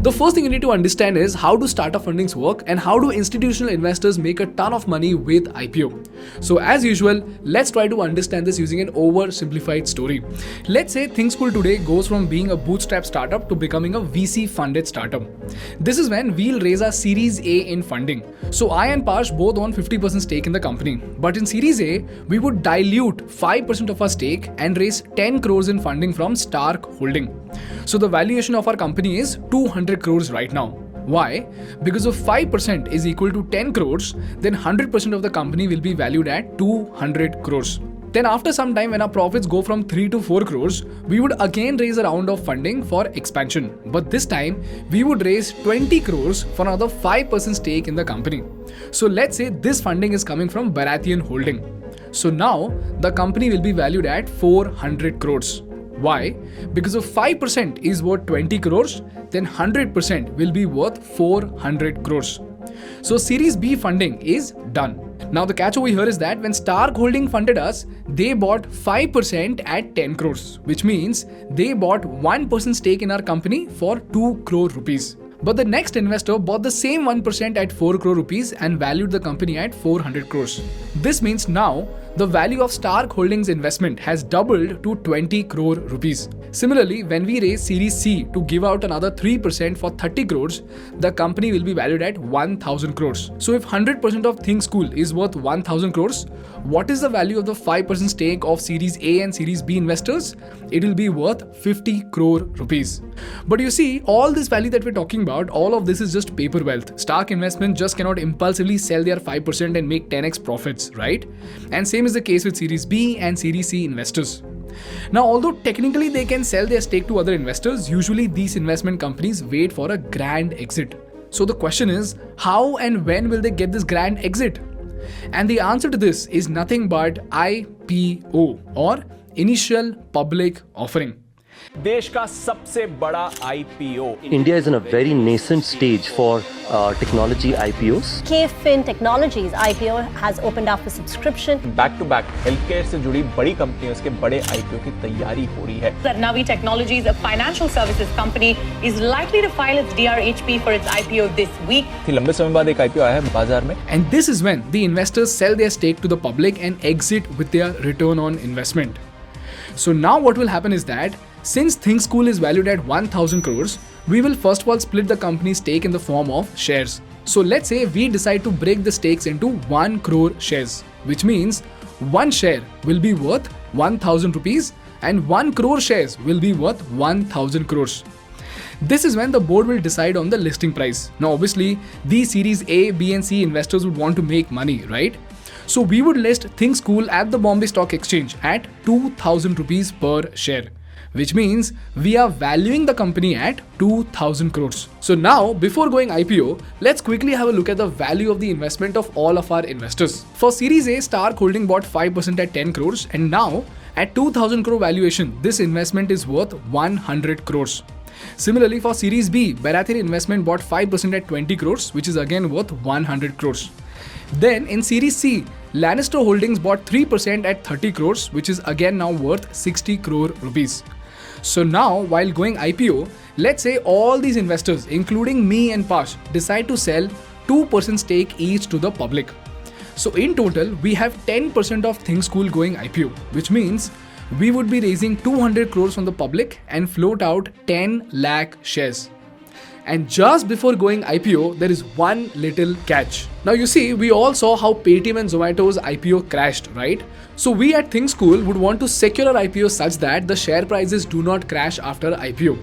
The first thing you need to understand is how do startup fundings work and how do institutional investors make a ton of money with IPO. So as usual, let's try to understand this using an oversimplified story. Let's say ThinkSchool today goes from being a bootstrap startup to becoming a VC funded startup. This is when we'll raise our Series A in funding. So I and Parsh both own 50% stake in the company. But in Series A, we would dilute 5% of our stake and raise 10 crores in funding from Stark Holding. So the valuation of our company is 200 crores right now. Why? Because if 5% is equal to 10 crores, then 100% of the company will be valued at 200 crores. Then after some time when our profits go from 3 to 4 crores, we would again raise a round of funding for expansion. But this time, we would raise 20 crores for another 5% stake in the company. So let's say this funding is coming from Baratheon Holding. So now, the company will be valued at 400 crores. Why? Because if 5% is worth 20 crores, then 100% will be worth 400 crores. So Series B funding is done. Now the catch over here is that when Stark Holding funded us, they bought 5% at 10 crores, which means they bought 1% stake in our company for 2 crore rupees. But the next investor bought the same 1% at 4 crore rupees and valued the company at 400 crores. This means now the value of Stark Holdings investment has doubled to 20 crore rupees. Similarly, when we raise Series C to give out another 3% for 30 crores, the company will be valued at 1000 crores. So if 100% of ThinkSchool is worth 1000 crores, what is the value of the 5% stake of Series A and Series B investors? It will be worth 50 crore rupees. But you see, all this value that we're talking about, all of this is just paper wealth. Stark Investment just cannot impulsively sell their 5% and make 10x profits, right? And same is the case with Series B and Series C investors. Now, although technically they can sell their stake to other investors, usually these investment companies wait for a grand exit. So the question is, how and when will they get this grand exit? And the answer to this is nothing but IPO or Initial Public Offering. देश का सबसे बड़ा IPO. India is in a very nascent stage for technology IPOs. KFin Technologies IPO has opened up for subscription. Back to back healthcare से जुड़ी बड़ी कंपनियों के बड़े IPO की तैयारी हो रही है. Navi Technologies, a financial services company, is likely to file its DRHP for its IPO this week. लंबे समय बाद एक IPO आया है बाजार में. And this is when the investors sell their stake to the public and exit with their return on investment. So now what will happen is that since ThinkSchool is valued at 1000 crores, we will first of all split the company's stake in the form of shares. So let's say we decide to break the stakes into 1 crore shares, which means one share will be worth 1000 rupees and 1 crore shares will be worth 1000 crores. This is when the board will decide on the listing price. Now obviously, these Series A, B and C investors would want to make money, right? So we would list ThinkSchool at the Bombay Stock Exchange at 2000 rupees per share, which means we are valuing the company at 2000 crores. So now, before going IPO, let's quickly have a look at the value of the investment of all of our investors. For Series A, Stark Holding bought 5% at 10 crores and now at 2000 crore valuation, this investment is worth 100 crores. Similarly, for Series B, Baratheon Investment bought 5% at 20 crores, which is again worth 100 crores. Then in Series C, Lannister Holdings bought 3% at 30 crores, which is again now worth 60 crore rupees. So now, while going IPO, let's say all these investors, including me and Pash, decide to sell 2% stake each to the public. So in total, we have 10% of ThinkSchool going IPO, which means we would be raising 200 crores from the public and float out 10 lakh shares. And just before going IPO, there is one little catch. Now you see, we all saw how Paytm and Zomato's IPO crashed, right? So we at ThinkSchool would want to secure our IPO such that the share prices do not crash after IPO.